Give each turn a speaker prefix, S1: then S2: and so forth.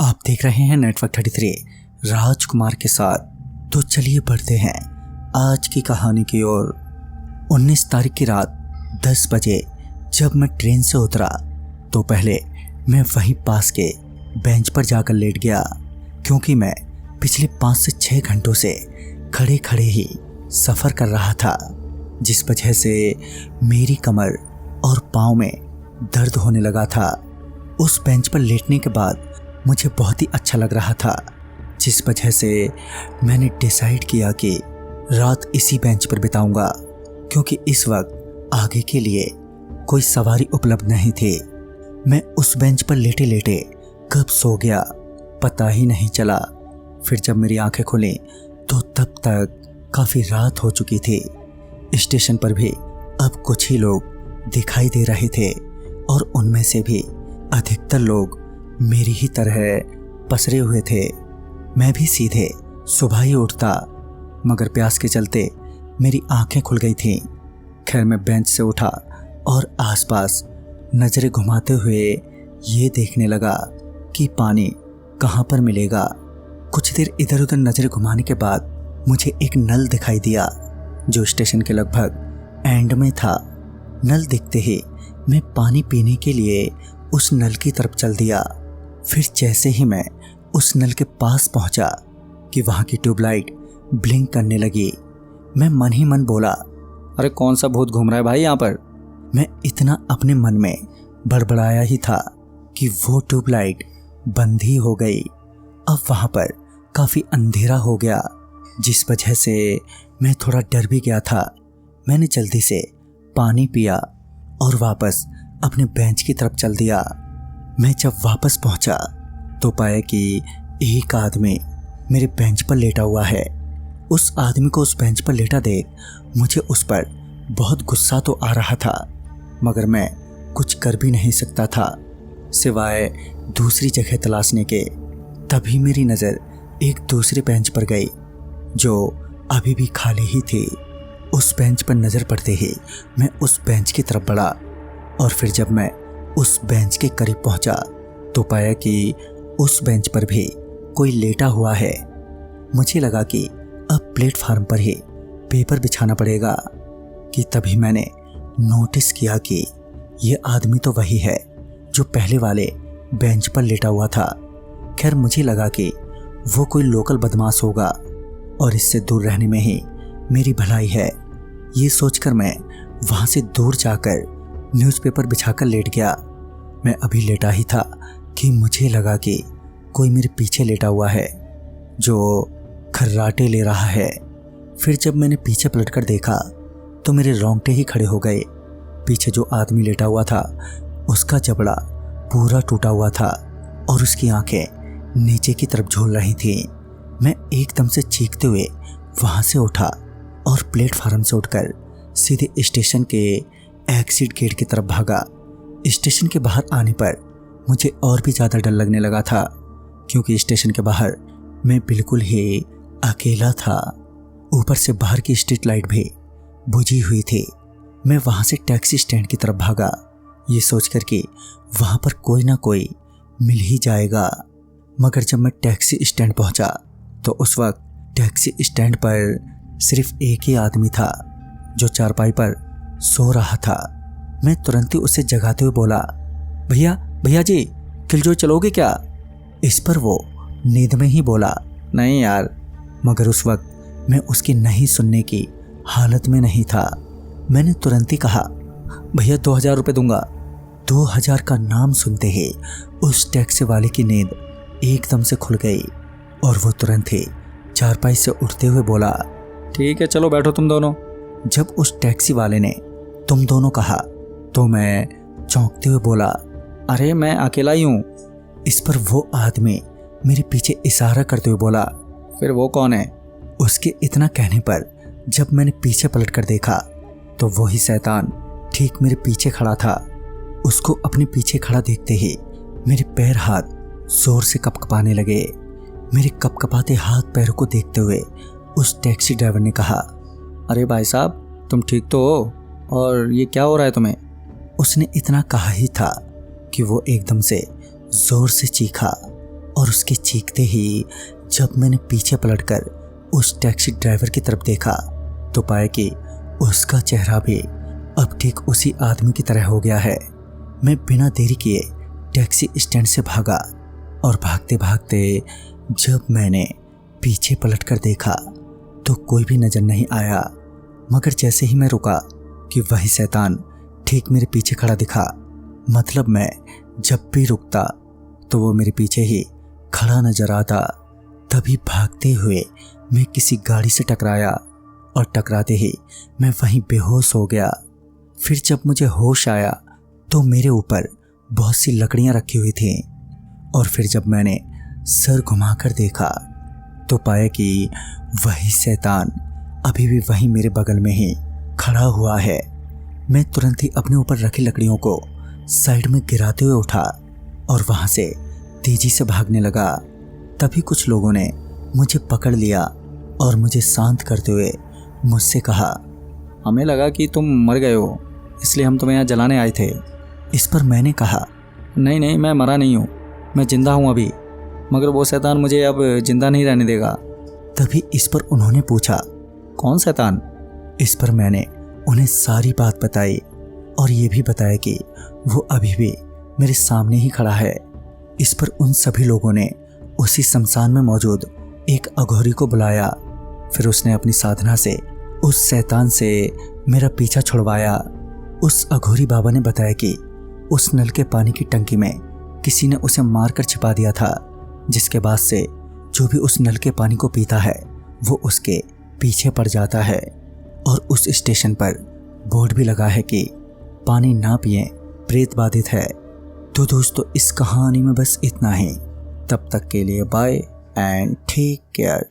S1: आप देख रहे हैं नेटवर्क 33 राजकुमार के साथ। तो चलिए बढ़ते हैं आज की कहानी की ओर। 19 तारीख की रात 10 बजे जब मैं ट्रेन से उतरा तो पहले मैं वहीं पास के बेंच पर जाकर लेट गया, क्योंकि मैं पिछले 5 से 6 घंटों से खड़े खड़े ही सफ़र कर रहा था, जिस वजह से मेरी कमर और पाँव में दर्द होने लगा था। उस बेंच पर लेटने के बाद मुझे बहुत ही अच्छा लग रहा था, जिस वजह से मैंने डिसाइड किया कि रात इसी बेंच पर बिताऊंगा, क्योंकि इस वक्त आगे के लिए कोई सवारी उपलब्ध नहीं थी। मैं उस बेंच पर लेटे लेटे कब सो गया पता ही नहीं चला। फिर जब मेरी आंखें खुली तो तब तक काफ़ी रात हो चुकी थी। स्टेशन पर भी अब कुछ ही लोग दिखाई दे रहे थे और उनमें से भी अधिकतर लोग मेरी ही तरह पसरे हुए थे। मैं भी सीधे सुबह ही उठता, मगर प्यास के चलते मेरी आंखें खुल गई थीं। खैर मैं बेंच से उठा और आसपास नज़रें घुमाते हुए ये देखने लगा कि पानी कहाँ पर मिलेगा। कुछ देर इधर उधर नज़रें घुमाने के बाद मुझे एक नल दिखाई दिया, जो स्टेशन के लगभग एंड में था। नल दिखते ही मैं पानी पीने के लिए उस नल की तरफ चल दिया। फिर जैसे ही मैं उस नल के पास पहुंचा कि वहां की ट्यूबलाइट ब्लिंक करने लगी। मैं मन ही मन बोला, अरे कौन सा भूत घूम रहा है भाई यहाँ पर। मैं इतना अपने मन में बड़बड़ाया ही था कि वो ट्यूबलाइट बंद ही हो गई। अब वहां पर काफ़ी अंधेरा हो गया, जिस वजह से मैं थोड़ा डर भी गया था। मैंने जल्दी से पानी पिया और वापस अपने बेंच की तरफ चल दिया। मैं जब वापस पहुंचा तो पाया कि एक आदमी मेरे बेंच पर लेटा हुआ है। उस आदमी को उस बेंच पर लेटा देख मुझे उस पर बहुत गुस्सा तो आ रहा था, मगर मैं कुछ कर भी नहीं सकता था सिवाय दूसरी जगह तलाशने के। तभी मेरी नज़र एक दूसरे बेंच पर गई, जो अभी भी खाली ही थी। उस बेंच पर नज़र पड़ते ही मैं उस बेंच की तरफ बढ़ा और फिर जब मैं उस बेंच के करीब पहुंचा तो पाया कि उस बेंच पर भी कोई लेटा हुआ है। मुझे लगा कि अब प्लेटफार्म पर ही पेपर बिछाना पड़ेगा कि तभी मैंने नोटिस किया कि ये आदमी तो वही है जो पहले वाले बेंच पर लेटा हुआ था। खैर मुझे लगा कि वो कोई लोकल बदमाश होगा और इससे दूर रहने में ही मेरी भलाई है। ये सोचकर मैं वहाँ से दूर जाकर न्यूज़पेपर बिछाकर लेट गया। मैं अभी लेटा ही था कि मुझे लगा कि कोई मेरे पीछे लेटा हुआ है, जो खर्राटे ले रहा है। फिर जब मैंने पीछे पलटकर देखा तो मेरे रोंगटे ही खड़े हो गए। पीछे जो आदमी लेटा हुआ था उसका जबड़ा पूरा टूटा हुआ था और उसकी आंखें नीचे की तरफ झूल रही थीं। मैं एकदम से चीखते हुए वहाँ से उठा और प्लेटफार्म से उठकर सीधे स्टेशन के एग्जिट गेट की तरफ भागा। स्टेशन के बाहर आने पर मुझे और भी ज़्यादा डर लगने लगा था, क्योंकि स्टेशन के बाहर मैं बिल्कुल ही अकेला था। ऊपर से बाहर की स्ट्रीट लाइट भी बुझी हुई थी। मैं वहाँ से टैक्सी स्टैंड की तरफ भागा, ये सोचकर कि वहाँ पर कोई ना कोई मिल ही जाएगा। मगर जब मैं टैक्सी स्टैंड पहुँचा तो उस वक्त टैक्सी स्टैंड पर सिर्फ एक ही आदमी था, जो चारपाई पर सो रहा था। मैं तुरंत ही उसे जगाते हुए बोला, भैया भैया जी किलजोई चलोगे क्या। इस पर वो नींद में ही बोला, नहीं यार। मगर उस वक्त मैं उसकी नहीं सुनने की हालत में नहीं था। मैंने तुरंत ही कहा, भैया 2000 रुपये दूंगा। 2000 का नाम सुनते ही उस टैक्सी वाले की नींद एकदम से खुल गई और वो तुरंत ही चारपाई से उठते हुए बोला, ठीक है चलो बैठो तुम दोनों। जब उस टैक्सी वाले ने तुम दोनों कहा तो मैं चौंकते हुए बोला, अरे मैं अकेला ही हूँ। इस पर वो आदमी मेरे पीछे इशारा करते हुए बोला, फिर वो कौन है। उसके इतना कहने पर जब मैंने पीछे पलट कर देखा तो वही शैतान ठीक मेरे पीछे खड़ा था। उसको अपने पीछे खड़ा देखते ही मेरे पैर हाथ जोर से कपकपाने लगे। मेरे कपकपाते हाथ पैरों को देखते हुए उस टैक्सी ड्राइवर ने कहा, अरे भाई साहब तुम ठीक तो हो, और ये क्या हो रहा है तुम्हें। उसने इतना कहा ही था कि वो एकदम से जोर से चीखा और उसके चीखते ही जब मैंने पीछे पलटकर उस टैक्सी ड्राइवर की तरफ देखा तो पाया कि उसका चेहरा भी अब ठीक उसी आदमी की तरह हो गया है। मैं बिना देरी किए टैक्सी स्टैंड से भागा और भागते भागते जब मैंने पीछे पलटकर देखा तो कोई भी नजर नहीं आया, मगर जैसे ही मैं रुका कि वही शैतान ठीक मेरे पीछे खड़ा दिखा। मतलब मैं जब भी रुकता तो वो मेरे पीछे ही खड़ा नजर आता। तभी भागते हुए मैं किसी गाड़ी से टकराया और टकराते ही मैं वहीं बेहोश हो गया। फिर जब मुझे होश आया तो मेरे ऊपर बहुत सी लकड़ियां रखी हुई थीं और फिर जब मैंने सर घुमाकर देखा तो पाया कि वही शैतान अभी भी वहीं मेरे बगल में ही खड़ा हुआ है। मैं तुरंत ही अपने ऊपर रखी लकड़ियों को साइड में गिराते हुए उठा और वहां से तेजी से भागने लगा। तभी कुछ लोगों ने मुझे पकड़ लिया और मुझे शांत करते हुए मुझसे कहा,
S2: हमें लगा कि तुम मर गए हो, इसलिए हम तुम्हें यहाँ जलाने आए थे।
S1: इस पर मैंने कहा,
S2: नहीं, मैं मरा नहीं हूँ, मैं जिंदा हूँ अभी, मगर वो शैतान मुझे अब जिंदा नहीं रहने देगा।
S1: तभी इस पर उन्होंने पूछा,
S2: कौन शैतान?
S1: इस पर मैंने उन्हें सारी बात बताई और ये भी बताया कि वो अभी भी मेरे सामने ही खड़ा है। इस पर उन सभी लोगों ने उसी शमशान में मौजूद एक अघोरी को बुलाया। फिर उसने अपनी साधना से उस शैतान से मेरा पीछा छुड़वाया। उस अघोरी बाबा ने बताया कि उस नल के पानी की टंकी में किसी ने उसे मारकर छिपा दिया था, जिसके बाद से जो भी उस नल के पानी को पीता है वो उसके पीछे पड़ जाता है। और उस स्टेशन पर बोर्ड भी लगा है कि पानी ना पिएं, प्रेत बाधित है। तो दोस्तों, इस कहानी में बस इतना ही। तब तक के लिए बाय एंड टेक केयर।